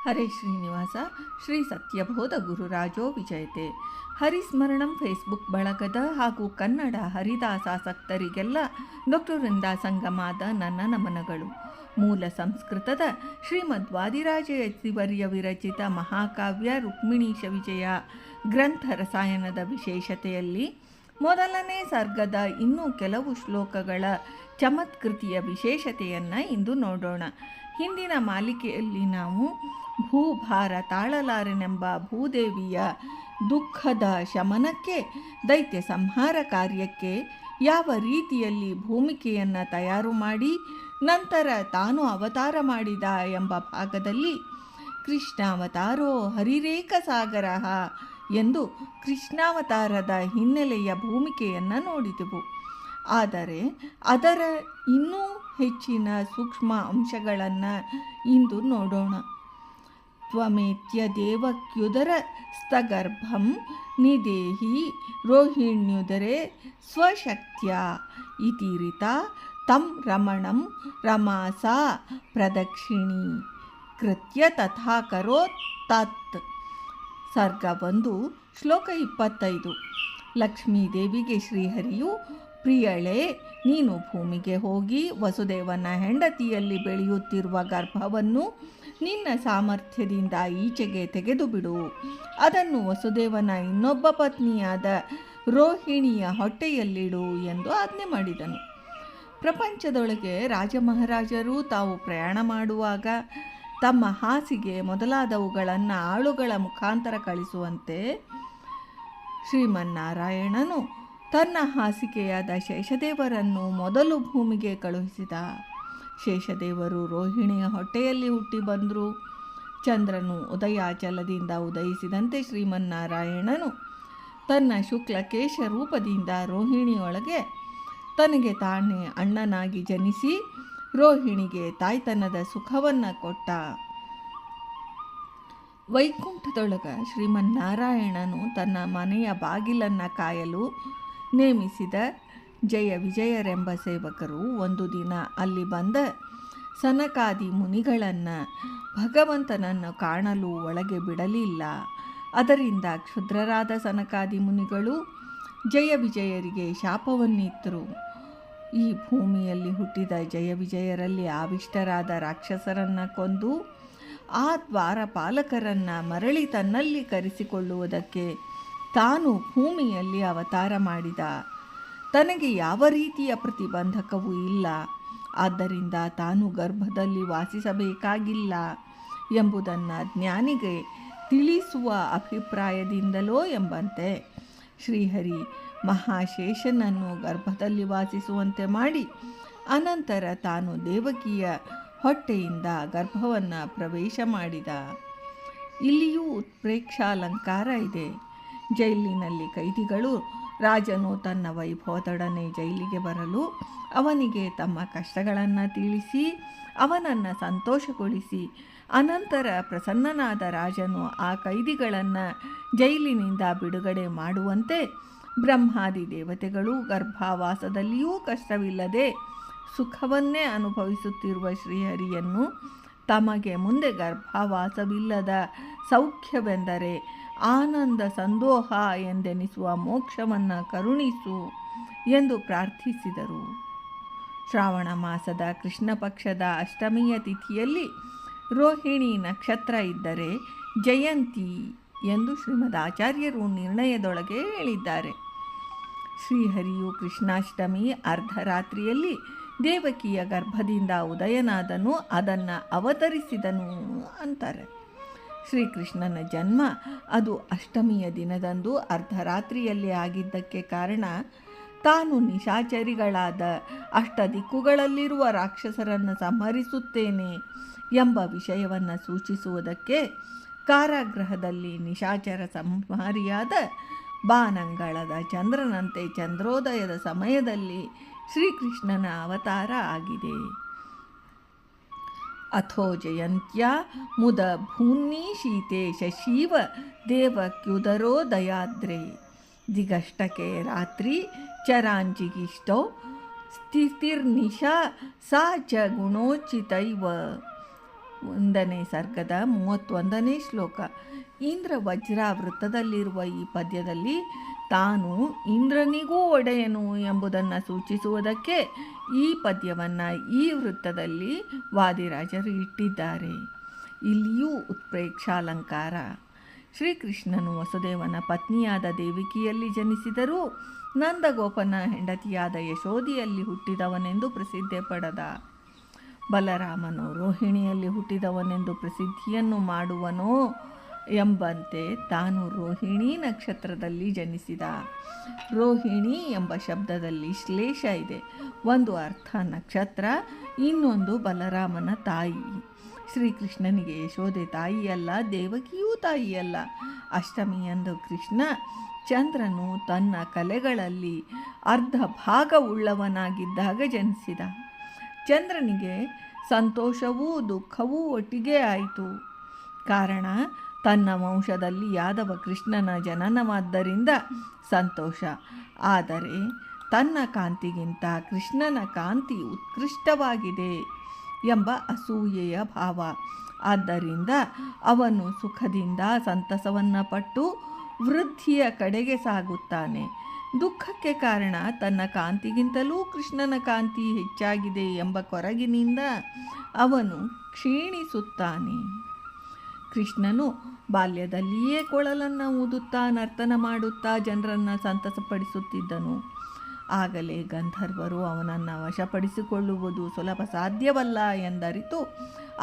ಹರೇ Srinivasa Shri Satyabodha ಗುರುರಾಜೋ ವಿಜಯತೆ. ಹರಿಸ್ಮರಣಂ Facebook ಬಳಗದ ಹಾಗೂ Kannada ಹರಿದಾಸಾಸಕ್ತರಿಗೆಲ್ಲ doctor Vrinda ಸಂಗಮಾದ ನನ್ನ ನಮನಗಳು. ಮೂಲ ಸಂಸ್ಕೃತದ ಶ್ರೀಮದ್ವಾದಿರಾಜ ಯತಿವರ್ಯ ವಿರಚಿತ ಮಹಾಕಾವ್ಯ ರುಕ್ಮಿಣೀಶ ವಿಜಯ ಗ್ರಂಥ ರಸಾಯನದ ವಿಶೇಷತೆಯಲ್ಲಿ ಮೊದಲನೇ ಸರ್ಗದ ಇನ್ನೂ ಕೆಲವು ಶ್ಲೋಕಗಳ ಚಮತ್ಕೃತಿಯ ವಿಶೇಷತೆಯನ್ನು ಇಂದು ನೋಡೋಣ. ಹಿಂದಿನ ಮಾಲಿಕೆಯಲ್ಲಿ ನಾವು ಭೂಭಾರ ತಾಳಲಾರೆನೆಂಬ ಭೂದೇವಿಯ ದುಃಖದ ಶಮನಕ್ಕೆ, ದೈತ್ಯ ಸಂಹಾರ ಕಾರ್ಯಕ್ಕೆ ಯಾವ ರೀತಿಯಲ್ಲಿ ಭೂಮಿಕೆಯನ್ನು ತಯಾರು ಮಾಡಿ ನಂತರ ತಾನು ಅವತಾರ ಮಾಡಿದ ಎಂಬ ಭಾಗದಲ್ಲಿ ಕೃಷ್ಣಾವತಾರೋ ಹರಿರೇಕ ಸಾಗರ ಎಂದು ಕೃಷ್ಣಾವತಾರದ ಹಿನ್ನೆಲೆಯ ಭೂಮಿಕೆಯನ್ನು ನೋಡಿದೆವು. ಆದರೆ ಅದರ ಇನ್ನೂ ಹೆಚ್ಚಿನ ಸೂಕ್ಷ್ಮ ಅಂಶಗಳನ್ನು ಇಂದು ನೋಡೋಣ. ತ್ವಮೇತ್ಯ ದೇವಕ್ಯುದರ ಸ್ತಗರ್ಭಂ ನಿದೇಹಿ ರೋಹಿಣ್ಯುದರೇ ಸ್ವಶಕ್ತ್ಯ ಇತಿರಿತ ತಂ ರಮಣಂ ರಮಾಸಾ ಪ್ರದಕ್ಷಿಣೀ ಕೃತ್ಯ ತಥಾ ಕರೋತ್ ತತ್. ಸರ್ಗ 1 ಶ್ಲೋಕ 25. ಲಕ್ಷ್ಮೀದೇವಿಗೆ ಶ್ರೀಹರಿಯು, ಪ್ರಿಯಳೇ, ನೀನು ಭೂಮಿಗೆ ಹೋಗಿ ವಸುದೇವನ ಹೆಂಡತಿಯಲ್ಲಿ ಬೆಳೆಯುತ್ತಿರುವ ಗರ್ಭವನ್ನು ನಿನ್ನ ಸಾಮರ್ಥ್ಯದಿಂದ ಈಚೆಗೆ ತೆಗೆದು ಬಿಡು. ಅದನ್ನು ವಸುದೇವನ ಇನ್ನೊಬ್ಬ ಪತ್ನಿಯಾದ ರೋಹಿಣಿಯ ಹೊಟ್ಟೆಯಲ್ಲಿಡು ಎಂದು ಆಜ್ಞೆ ಮಾಡಿದನು. ಪ್ರಪಂಚದೊಳಗೆ ರಾಜಮಹಾರಾಜರು ತಾವು ಪ್ರಯಾಣ ಮಾಡುವಾಗ ತಮ್ಮ ಹಾಸಿಗೆ ಮೊದಲಾದವುಗಳನ್ನು ಆಳುಗಳ ಮುಖಾಂತರ ಕಳಿಸುವಂತೆ ಶ್ರೀಮನ್ನಾರಾಯಣನು ತನ್ನ ಹಾಸಿಗೆಯಾದ ಶೇಷದೇವರನ್ನು ಮೊದಲು ಭೂಮಿಗೆ ಕಳುಹಿಸಿದ. ಶೇಷದೇವರು ರೋಹಿಣಿಯ ಹೊಟ್ಟೆಯಲ್ಲಿ ಹುಟ್ಟಿ ಬಂದರು. ಚಂದ್ರನು ಉದಯಾಚಲದಿಂದ ಉದಯಿಸಿದಂತೆ ಶ್ರೀಮನ್ನಾರಾಯಣನು ತನ್ನ ಶುಕ್ಲಕೇಶ ರೂಪದಿಂದ ರೋಹಿಣಿಯೊಳಗೆ ತನಗೆ ತಾನೇ ಅಣ್ಣನಾಗಿ ಜನಿಸಿ ರೋಹಿಣಿಗೆ ತಾಯ್ತನದ ಸುಖವನ್ನು ಕೊಟ್ಟ. ವೈಕುಂಠದೊಳಗ ಶ್ರೀಮನ್ನಾರಾಯಣನು ತನ್ನ ಮನೆಯ ಬಾಗಿಲನ್ನು ಕಾಯಲು ನೇಮಿಸಿದ ಜಯ ವಿಜಯರೆಂಬ ಸೇವಕರು ಒಂದು ದಿನ ಅಲ್ಲಿ ಬಂದ ಸನಕಾದಿ ಮುನಿಗಳನ್ನು ಭಗವಂತನನ್ನು ಕಾಣಲು ಒಳಗೆ ಬಿಡಲಿಲ್ಲ. ಅದರಿಂದ ಕ್ಷುದ್ರರಾದ ಸನಕಾದಿ ಮುನಿಗಳು ಜಯ ವಿಜಯರಿಗೆ ಶಾಪವನ್ನಿತ್ತರು. ಈ ಭೂಮಿಯಲ್ಲಿ ಹುಟ್ಟಿದ ಜಯ ವಿಜಯರಲ್ಲಿ ಆವಿಷ್ಟರಾದ ರಾಕ್ಷಸರನ್ನು ಕೊಂದು ಆ ದ್ವಾರಪಾಲಕರನ್ನು ಮರಳಿ ತನ್ನಲ್ಲಿ ಕರೆಸಿಕೊಳ್ಳುವುದಕ್ಕೆ ತಾನು ಭೂಮಿಯಲ್ಲಿ ಅವತಾರ ಮಾಡಿದ. ತನಗೆ ಯಾವ ರೀತಿಯ ಪ್ರತಿಬಂಧಕವೂ ಇಲ್ಲ, ಆದ್ದರಿಂದ ತಾನು ಗರ್ಭದಲ್ಲಿ ವಾಸಿಸಬೇಕಾಗಿಲ್ಲ ಎಂಬುದನ್ನು ಜ್ಞಾನಿಗೆ ತಿಳಿಸುವ ಅಭಿಪ್ರಾಯದಿಂದಲೋ ಎಂಬಂತೆ ಶ್ರೀಹರಿ ಮಹಾಶೇಷನನ್ನು ಗರ್ಭದಲ್ಲಿ ವಾಸಿಸುವಂತೆ ಮಾಡಿ ಅನಂತರ ತಾನು ದೇವಕಿಯ ಹೊಟ್ಟೆಯಿಂದ ಗರ್ಭವನ್ನು ಪ್ರವೇಶ ಮಾಡಿದ. ಇಲ್ಲಿಯೂ ಉತ್ಪ್ರೇಕ್ಷಾಲಂಕಾರ ಇದೆ. ಜೈಲಿನಲ್ಲಿ ಕೈದಿಗಳು ರಾಜನು ತನ್ನ ವೈಭವದೊಡನೆ ಜೈಲಿಗೆ ಬರಲು ಅವನಿಗೆ ತಮ್ಮ ಕಷ್ಟಗಳನ್ನು ತಿಳಿಸಿ ಅವನನ್ನು ಸಂತೋಷಗೊಳಿಸಿ ಅನಂತರ ಪ್ರಸನ್ನನಾದ ರಾಜನು ಆ ಕೈದಿಗಳನ್ನು ಜೈಲಿನಿಂದ ಬಿಡುಗಡೆ ಮಾಡುವಂತೆ ಬ್ರಹ್ಮಾದಿ ದೇವತೆಗಳು ಗರ್ಭಾವಾಸದಲ್ಲಿಯೂ ಕಷ್ಟವಿಲ್ಲದೆ ಸುಖವನ್ನೇ ಅನುಭವಿಸುತ್ತಿರುವ ಶ್ರೀಹರಿಯನ್ನು ತಮಗೆ ಮುಂದೆ ಗರ್ಭಾವಾಸವಿಲ್ಲದ ಸೌಖ್ಯವೆಂದರೆ ಆನಂದ ಸಂದೋಹ ಎಂದೆನಿಸುವ ಮೋಕ್ಷವನ್ನು ಕರುಣಿಸು ಎಂದು ಪ್ರಾರ್ಥಿಸಿದರು. ಶ್ರಾವಣ ಮಾಸದ ಕೃಷ್ಣ ಪಕ್ಷದ ಅಷ್ಟಮಿಯ ತಿಥಿಯಲ್ಲಿ ರೋಹಿಣಿ ನಕ್ಷತ್ರ ಇದ್ದರೆ ಜಯಂತಿ ಎಂದು ಶ್ರೀಮದ್ ಆಚಾರ್ಯರು ನಿರ್ಣಯದೊಳಗೆ ಹೇಳಿದ್ದಾರೆ. ಶ್ರೀಹರಿಯು ಕೃಷ್ಣಾಷ್ಟಮಿ ಅರ್ಧರಾತ್ರಿಯಲ್ಲಿ ದೇವಕಿಯ ಗರ್ಭದಿಂದ ಉದಯನಾದನು, ಅದನ್ನು ಅವತರಿಸಿದನು ಅಂತಾರೆ. ಶ್ರೀಕೃಷ್ಣನ ಜನ್ಮ ಅದು ಅಷ್ಟಮಿಯ ದಿನದಂದು ಅರ್ಧರಾತ್ರಿಯಲ್ಲಿ ಆಗಿದ್ದಕ್ಕೆ ಕಾರಣ ತಾನು ನಿಶಾಚರಿಗಳಾದ ಅಷ್ಟದಿಕ್ಕುಗಳಲ್ಲಿರುವ ರಾಕ್ಷಸರನ್ನು ಸಂಹರಿಸುತ್ತೇನೆ ಎಂಬ ವಿಷಯವನ್ನು ಸೂಚಿಸುವುದಕ್ಕೆ ಕಾರಾಗೃಹದಲ್ಲಿ ನಿಶಾಚರ ಸಂಹಾರಿಯಾದ ಬಾನಂಗಳದ ಚಂದ್ರನಂತೆ ಚಂದ್ರೋದಯದ ಸಮಯದಲ್ಲಿ ಶ್ರೀಕೃಷ್ಣನ ಅವತಾರ ಆಗಿದೆ. ಅಥೋ ಜಯಂತ್ಯ ಮುದ ಭೂನ್ನಿ ಶೀತೆ ಶಶೀವ ದೇವಕ್ಯುದರೋದಯಾದ್ರೇ ದಿಗಷ್ಟಕೆ ರಾತ್ರಿ ಚರಾಂಜಿಗಿಷ್ಟೋ ಸ್ಥಿತಿರ್ನಿಶಾ ಸಾ ಚ ಗುಣೋಚಿತೈವ ಒಂದನೇ ಸರ್ಗದ 31ನೇ ಶ್ಲೋಕ. ಇಂದ್ರ ವಜ್ರಾವೃತ್ತದಲ್ಲಿರುವ ಈ ಪದ್ಯದಲ್ಲಿ ತಾನು ಇಂದ್ರನಿಗೂ ಒಡೆಯನು ಎಂಬುದನ್ನು ಸೂಚಿಸುವುದಕ್ಕೆ ಈ ಪದ್ಯವನ್ನು ಈ ವೃತ್ತದಲ್ಲಿ ವಾದಿರಾಜರು ಇಟ್ಟಿದ್ದಾರೆ. ಇಲ್ಲಿಯೂ ಉತ್ಪ್ರೇಕ್ಷಾಲಂಕಾರ. ಶ್ರೀಕೃಷ್ಣನು ವಸುದೇವನ ಪತ್ನಿಯಾದ ದೇವಿಕಿಯಲ್ಲಿ ಜನಿಸಿದರೂ ನಂದಗೋಪನ ಹೆಂಡತಿಯಾದ ಯಶೋದಿಯಲ್ಲಿ ಹುಟ್ಟಿದವನೆಂದು ಪ್ರಸಿದ್ಧಿ ಪಡೆದ. ಬಲರಾಮನು ರೋಹಿಣಿಯಲ್ಲಿ ಹುಟ್ಟಿದವನೆಂದು ಪ್ರಸಿದ್ಧಿಯನ್ನು ಮಾಡುವನೋ ಎಂಬಂತೆ ತಾನು ರೋಹಿಣಿ ನಕ್ಷತ್ರದಲ್ಲಿ ಜನಿಸಿದ. ರೋಹಿಣಿ ಎಂಬ ಶಬ್ದದಲ್ಲಿ ಶ್ಲೇಷ ಇದೆ. ಒಂದು ಅರ್ಥ ನಕ್ಷತ್ರ, ಇನ್ನೊಂದು ಬಲರಾಮನ ತಾಯಿ. ಶ್ರೀಕೃಷ್ಣನಿಗೆ ಯಶೋದೆ ತಾಯಿಯಲ್ಲ, ದೇವಕಿಯೂ ತಾಯಿಯಲ್ಲ. ಅಷ್ಟಮಿಯಂದು ಕೃಷ್ಣ ಚಂದ್ರನು ತನ್ನ ಕಲೆಗಳಲ್ಲಿ ಅರ್ಧ ಭಾಗವುಳ್ಳವನಾಗಿದ್ದಾಗ ಜನಿಸಿದ. ಚಂದ್ರನಿಗೆ ಸಂತೋಷವೂ ದುಃಖವೂ ಒಟ್ಟಿಗೆ ಆಯಿತು. ಕಾರಣ ತನ್ನ ವಂಶದಲ್ಲಿ ಯಾದವ ಕೃಷ್ಣನ ಜನನವಾದ್ದರಿಂದ ಸಂತೋಷ. ಆದರೆ ತನ್ನ ಕಾಂತಿಗಿಂತ ಕೃಷ್ಣನ ಕಾಂತಿ ಉತ್ಕೃಷ್ಟವಾಗಿದೆ ಎಂಬ ಅಸೂಯೆಯ ಭಾವ. ಆದ್ದರಿಂದ ಅವನು ಸುಖದಿಂದ ಸಂತಸವನ್ನು ಪಟ್ಟು ವೃದ್ಧಿಯ ಕಡೆಗೆ ಸಾಗುತ್ತಾನೆ. ದುಃಖಕ್ಕೆ ಕಾರಣ ತನ್ನ ಕಾಂತಿಗಿಂತಲೂ ಕೃಷ್ಣನ ಕಾಂತಿ ಹೆಚ್ಚಾಗಿದೆ ಎಂಬ ಕೊರಗಿನಿಂದ ಅವನು ಕ್ಷೀಣಿಸುತ್ತಾನೆ. ಕೃಷ್ಣನು ಬಾಲ್ಯದಲ್ಲಿಯೇ ಕೊಳಲನ್ನು ಊದುತ್ತಾ ನರ್ತನ ಮಾಡುತ್ತಾ ಜನರನ್ನು ಸಂತಸಪಡಿಸುತ್ತಿದ್ದನು. ಆಗಲೇ ಗಂಧರ್ವರು ಅವನನ್ನು ವಶಪಡಿಸಿಕೊಳ್ಳುವುದು ಸುಲಭ ಸಾಧ್ಯವಲ್ಲ ಎಂದರಿತು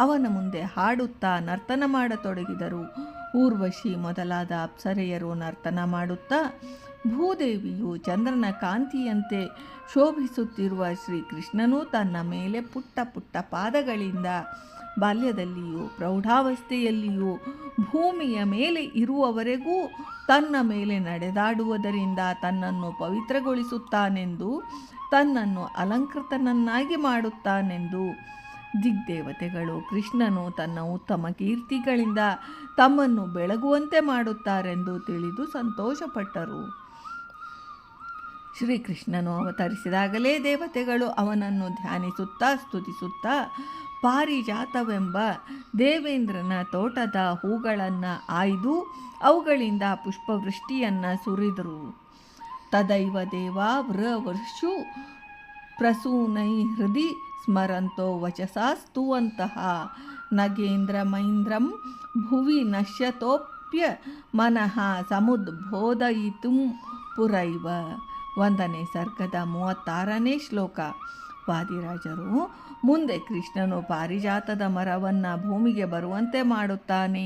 ಅವನ ಮುಂದೆ ಹಾಡುತ್ತಾ ನರ್ತನ ಮಾಡತೊಡಗಿದರು. ಊರ್ವಶಿ ಮೊದಲಾದ ಅಪ್ಸರೆಯರು ನರ್ತನ ಮಾಡುತ್ತಾ ಭೂದೇವಿಯು ಚಂದ್ರನ ಕಾಂತಿಯಂತೆ ಶೋಭಿಸುತ್ತಿರುವ ಶ್ರೀಕೃಷ್ಣನು ತನ್ನ ಮೇಲೆ ಪುಟ್ಟ ಪುಟ್ಟ ಪಾದಗಳಿಂದ ಬಾಲ್ಯದಲ್ಲಿಯೂ ಪ್ರೌಢಾವಸ್ಥೆಯಲ್ಲಿಯೂ ಭೂಮಿಯ ಮೇಲೆ ಇರುವವರೆಗೂ ತನ್ನ ಮೇಲೆ ನಡೆದಾಡುವುದರಿಂದ ತನ್ನನ್ನು ಪವಿತ್ರಗೊಳಿಸುತ್ತಾನೆಂದು, ತನ್ನನ್ನು ಅಲಂಕೃತನನ್ನಾಗಿ ಮಾಡುತ್ತಾನೆಂದು ದಿಗ್ದೇವತೆಗಳು ಕೃಷ್ಣನು ತನ್ನ ಉತ್ತಮ ಕೀರ್ತಿಗಳಿಂದ ತಮ್ಮನ್ನು ಬೆಳಗುವಂತೆ ಮಾಡುತ್ತಾರೆಂದು ತಿಳಿದು ಸಂತೋಷಪಟ್ಟರು. ಶ್ರೀಕೃಷ್ಣನು ಅವತರಿಸಿದಾಗಲೇ ದೇವತೆಗಳು ಅವನನ್ನು ಧ್ಯಾನಿಸುತ್ತಾ ಸ್ತುತಿಸುತ್ತಾ ಪಾರಿಜಾತವೆಂಬ ದೇವೇಂದ್ರನ ತೋಟದ ಹೂಗಳನ್ನು ಆಯ್ದು ಅವುಗಳಿಂದ ಪುಷ್ಪವೃಷ್ಟಿಯನ್ನು ಸುರಿದರು. ತದೈವ ದೇವಾ ವೃಷು ಪ್ರಸೂನೈ ಹೃದಿ ಸ್ಮರಂತೋ ವಚಸಾ ಸ್ತುವಂತಹ ನಗೇಂದ್ರಮೈಂದ್ರಂ ಭುವಿ ನಶ್ಯತೋಪ್ಯ ಮನಃ ಸಮುದ್ಬೋಧಯಿತುಂ ಪುರೈವ. 1ನೇ ಸರ್ಗದ 36ನೇ ಶ್ಲೋಕ. ವಾದಿರಾಜರು ಮುಂದೆ ಕೃಷ್ಣನು ಪಾರಿಜಾತದ ಮರವನ್ನು ಭೂಮಿಗೆ ಬರುವಂತೆ ಮಾಡುತ್ತಾನೆ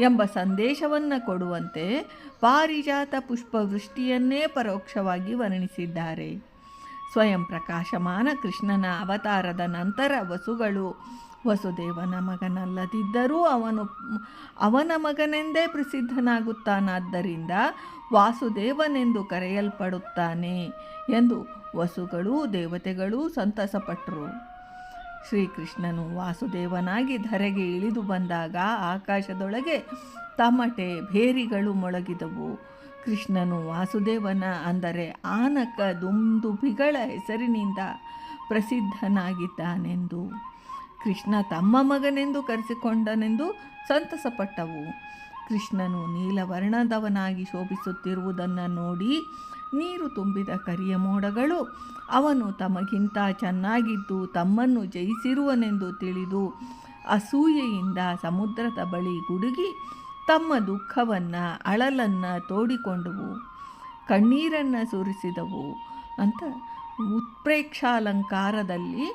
ಎಂಬ ಸಂದೇಶವನ್ನು ಕೊಡುವಂತೆ ಪಾರಿಜಾತ ಪುಷ್ಪವೃಷ್ಟಿಯನ್ನೇ ಪರೋಕ್ಷವಾಗಿ ವರ್ಣಿಸಿದ್ದಾರೆ. ಸ್ವಯಂ ಪ್ರಕಾಶಮಾನ ಕೃಷ್ಣನ ಅವತಾರದ ನಂತರ ವಸುಗಳು ವಸುದೇವನ ಮಗನಲ್ಲದಿದ್ದರೂ ಅವನ ಮಗನೆಂದೇ ಪ್ರಸಿದ್ಧನಾಗುತ್ತಾನಾದ್ದರಿಂದ ವಾಸುದೇವನೆಂದು ಕರೆಯಲ್ಪಡುತ್ತಾನೆ ಎಂದು ವಸುಗಳೂ ದೇವತೆಗಳೂ ಸಂತಸಪಟ್ಟರು. ಶ್ರೀಕೃಷ್ಣನು ವಾಸುದೇವನಾಗಿ ಧರೆಗೆ ಇಳಿದು ಬಂದಾಗ ಆಕಾಶದೊಳಗೆ ತಮಟೆ ಭೇರಿಗಳು ಮೊಳಗಿದವು. ಕೃಷ್ಣನು ವಾಸುದೇವನ ಅಂದರೆ ಆನಕ ದುಂದುಭಿಗಳ ಹೆಸರಿನಿಂದ ಪ್ರಸಿದ್ಧನಾಗಿದ್ದಾನೆಂದು, ಕೃಷ್ಣ ತಮ್ಮ ಮಗನೆಂದು ಕರೆಸಿಕೊಂಡನೆಂದು ಸಂತಸಪಟ್ಟವು. ಕೃಷ್ಣನು ನೀಲವರ್ಣದವನಾಗಿ ಶೋಭಿಸುತ್ತಿರುವುದನ್ನು ನೋಡಿ ನೀರು ತುಂಬಿದ ಕರಿಯ ಮೋಡಗಳು ಅವನು ತಮಗಿಂತ ಚೆನ್ನಾಗಿದ್ದು ತಮ್ಮನ್ನು ಜಯಿಸಿರುವನೆಂದು ತಿಳಿದು ಅಸೂಯೆಯಿಂದ ಸಮುದ್ರದ ಬಳಿ ಗುಡುಗಿ ತಮ್ಮ ದುಃಖವನ್ನು ಅಳಲನ್ನು ತೋಡಿಕೊಂಡವು, ಕಣ್ಣೀರನ್ನು ಸುರಿಸಿದವು ಅಂತ ಉತ್ಪ್ರೇಕ್ಷಾಲಂಕಾರದಲ್ಲಿ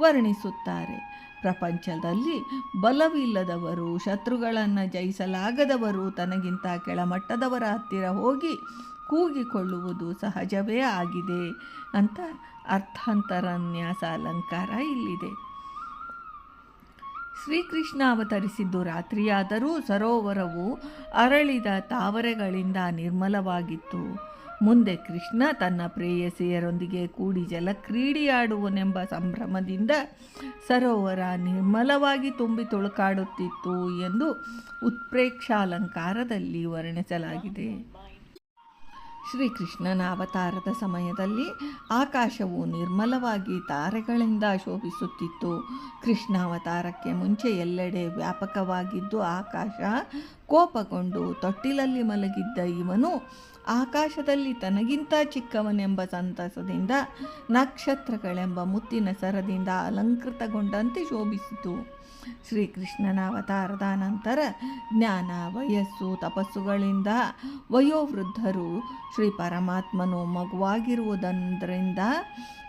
ವರ್ಣಿಸುತ್ತಾರೆ. ಪ್ರಪಂಚದಲ್ಲಿ ಬಲವಿಲ್ಲದವರು, ಶತ್ರುಗಳನ್ನು ಜಯಿಸಲಾಗದವರು ತನಗಿಂತ ಕೆಳಮಟ್ಟದವರ ಹತ್ತಿರ ಹೋಗಿ ಕೂಗಿಕೊಳ್ಳುವುದು ಸಹಜವೇ ಆಗಿದೆ ಅಂತ ಅರ್ಥಾಂತರನ್ಯಾಸ ಅಲಂಕಾರ ಇಲ್ಲಿದೆ. ಶ್ರೀಕೃಷ್ಣ ಅವತರಿಸಿದ್ದು ರಾತ್ರಿಯಾದರೂ ಸರೋವರವು ಅರಳಿದ ತಾವರೆಗಳಿಂದ ನಿರ್ಮಲವಾಗಿತ್ತು. ಮುಂದೆ ಕೃಷ್ಣ ತನ್ನ ಪ್ರೇಯಸಿಯರೊಂದಿಗೆ ಕೂಡಿ ಜಲಕ್ರೀಡೆಯಾಡುವನೆಂಬ ಸಂಭ್ರಮದಿಂದ ಸರೋವರ ನಿರ್ಮಲವಾಗಿ ತುಂಬಿ ತುಳುಕಾಡುತ್ತಿತ್ತು ಎಂದು ಉತ್ಪ್ರೇಕ್ಷಾಲಂಕಾರದಲ್ಲಿ ವರ್ಣಿಸಲಾಗಿದೆ. ಶ್ರೀಕೃಷ್ಣನ ಅವತಾರದ ಸಮಯದಲ್ಲಿ ಆಕಾಶವು ನಿರ್ಮಲವಾಗಿ ತಾರೆಗಳಿಂದ ಶೋಭಿಸುತ್ತಿತ್ತು. ಕೃಷ್ಣಾವತಾರಕ್ಕೆ ಮುಂಚೆ ಎಲ್ಲೆಡೆ ವ್ಯಾಪಕವಾಗಿದ್ದು ಆಕಾಶ ಕೋಪಗೊಂಡು ತೊಟ್ಟಿಲಲ್ಲಿ ಮಲಗಿದ್ದ ಇವನು ಆಕಾಶದಲ್ಲಿ ತನಗಿಂತ ಚಿಕ್ಕವನೆಂಬ ಸಂತಸದಿಂದ ನಕ್ಷತ್ರಗಳೆಂಬ ಮುತ್ತಿನ ಸರದಿಂದ ಅಲಂಕೃತಗೊಂಡಂತೆ ಶೋಭಿಸಿತು. ಶ್ರೀಕೃಷ್ಣನ ಅವತಾರದ ನಂತರ ಜ್ಞಾನ, ವಯಸ್ಸು, ತಪಸ್ಸುಗಳಿಂದ ವಯೋವೃದ್ಧರು ಶ್ರೀ ಪರಮಾತ್ಮನು ಮಗುವಾಗಿರುವುದರಿಂದ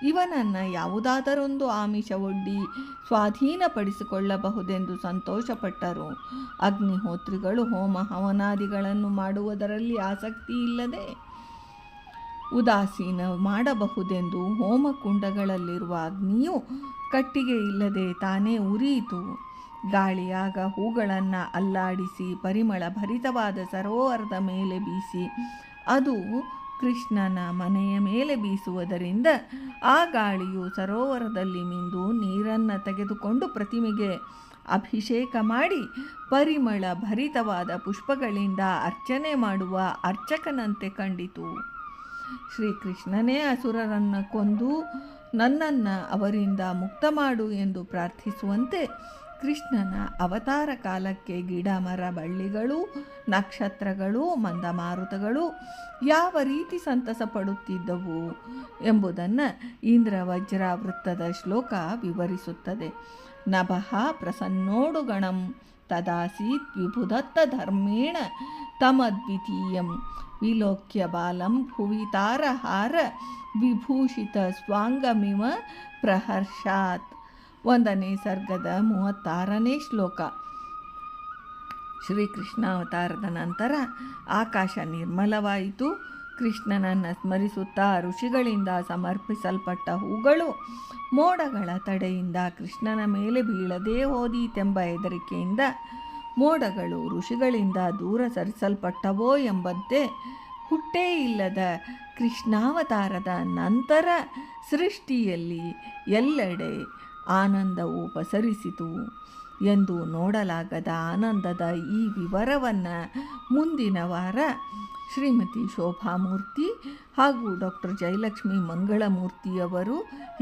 ಇವನನ್ನು ಯಾವುದಾದರೊಂದು ಆಮಿಷ ಒಡ್ಡಿ ಸ್ವಾಧೀನಪಡಿಸಿಕೊಳ್ಳಬಹುದೆಂದು ಸಂತೋಷಪಟ್ಟರು. ಅಗ್ನಿಹೋತ್ರಿಗಳು ಹೋಮ ಹವನಾದಿಗಳನ್ನು ಮಾಡುವುದರಲ್ಲಿ ಆಸಕ್ತಿ ಇಲ್ಲದೆ ಉದಾಸೀನ ಮಾಡಬಹುದೆಂದು ಹೋಮಕುಂಡಗಳಲ್ಲಿರುವ ಅಗ್ನಿಯು ಕಟ್ಟಿಗೆ ಇಲ್ಲದೆ ತಾನೇ ಉರಿಯಿತು. ಗಾಳಿಯಾಗ ಹೂಗಳನ್ನು ಅಲ್ಲಾಡಿಸಿ ಪರಿಮಳ ಭರಿತವಾದ ಸರೋವರದ ಮೇಲೆ ಬೀಸಿ ಅದು ಕೃಷ್ಣನ ಮನೆಯ ಮೇಲೆ ಬೀಸುವುದರಿಂದ ಆ ಗಾಳಿಯು ಸರೋವರದಲ್ಲಿ ಮಿಂದು ನೀರನ್ನು ತೆಗೆದುಕೊಂಡು ಪ್ರತಿಮೆಗೆ ಅಭಿಷೇಕ ಮಾಡಿ ಪರಿಮಳ ಭರಿತವಾದ ಪುಷ್ಪಗಳಿಂದ ಅರ್ಚನೆ ಮಾಡುವ ಅರ್ಚಕನಂತೆ ಕಂಡಿತು. ಶ್ರೀಕೃಷ್ಣನೇ ಅಸುರರನ್ನು ಕೊಂದು ನನ್ನನ್ನು ಅವರಿಂದ ಮುಕ್ತ ಮಾಡು ಎಂದು ಪ್ರಾರ್ಥಿಸುವಂತೆ ಕೃಷ್ಣನ ಅವತಾರ ಕಾಲಕ್ಕೆ ಗಿಡ, ಮರ, ಬಳ್ಳಿಗಳು, ನಕ್ಷತ್ರಗಳು, ಮಂದಮಾರುತಗಳು ಯಾವ ರೀತಿ ಸಂತಸ ಪಡುತ್ತಿದ್ದವು ಎಂಬುದನ್ನು ಇಂದ್ರವಜ್ರ ವೃತ್ತದ ಶ್ಲೋಕ ವಿವರಿಸುತ್ತದೆ. ನಭಃ ಪ್ರಸನ್ನೋಡು ಗಣಂ ತದಾಸೀತ್ ವಿಭುದತ್ತ ಧರ್ಮೇಣ ತಮದ್ವಿತೀಯಂ ವಿಲೋಕ್ಯ ಬಾಲಂ ಭುವಿ ತಾರಹಾರ ವಿಭೂಷಿತ ಸ್ವಾಂಗಮಿವ ಪ್ರಹರ್ಷಾತ್. 1ನೇ ಸರ್ಗದ 36ನೇ ಶ್ಲೋಕ. ಶ್ರೀಕೃಷ್ಣ ಅವತಾರದ ನಂತರ ಆಕಾಶ ನಿರ್ಮಲವಾಯಿತು. ಕೃಷ್ಣನನ್ನು ಸ್ಮರಿಸುತ್ತಾ ಋಷಿಗಳಿಂದ ಸಮರ್ಪಿಸಲ್ಪಟ್ಟ ಹೂಗಳು ಮೋಡಗಳ ತಡೆಯಿಂದ ಕೃಷ್ಣನ ಮೇಲೆ ಬೀಳದೇ ಹೋದೀತೆಂಬ ಹೆದರಿಕೆಯಿಂದ ಮೋಡಗಳು ಋಷಿಗಳಿಂದ ದೂರ ಸರಿಸಲ್ಪಟ್ಟವೋ ಎಂಬಂತೆ ಹುಟ್ಟೇ ಇಲ್ಲದ ಕೃಷ್ಣಾವತಾರದ ನಂತರ ಸೃಷ್ಟಿಯಲ್ಲಿ ಎಲ್ಲೆಡೆ ಆನಂದವು ಪಸರಿಸಿತು ಎಂದು ನೋಡಲಾಗದ ಆನಂದದ ಈ ವಿವರವನ್ನು ಮುಂದಿನ ವಾರ ಶ್ರೀಮತಿ ಶೋಭಾಮೂರ್ತಿ ಹಾಗೂ ಡಾಕ್ಟರ್ ಜಯಲಕ್ಷ್ಮಿ ಮಂಗಳಮೂರ್ತಿಯವರು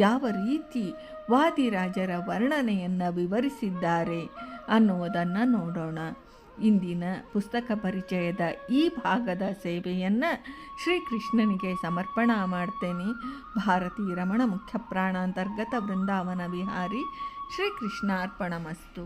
ಯಾವ ರೀತಿ ವಾದಿರಾಜರ ವರ್ಣನೆಯನ್ನು ವಿವರಿಸಿದ್ದಾರೆ ಅನ್ನುವುದನ್ನು ನೋಡೋಣ. ಇಂದಿನ ಪುಸ್ತಕ ಪರಿಚಯದ ಈ ಭಾಗದ ಸೇವೆಯನ್ನು ಶ್ರೀಕೃಷ್ಣನಿಗೆ ಸಮರ್ಪಣಾ ಮಾಡ್ತೇನೆ. ಭಾರತೀ ರಮಣ ಮುಖ್ಯ ಪ್ರಾಣಾಂತರ್ಗತ ವೃಂದಾವನ ವಿಹಾರಿ. ಶ್ರೀಕೃಷ್ಣ ಅರ್ಪಣಮಸ್ತು.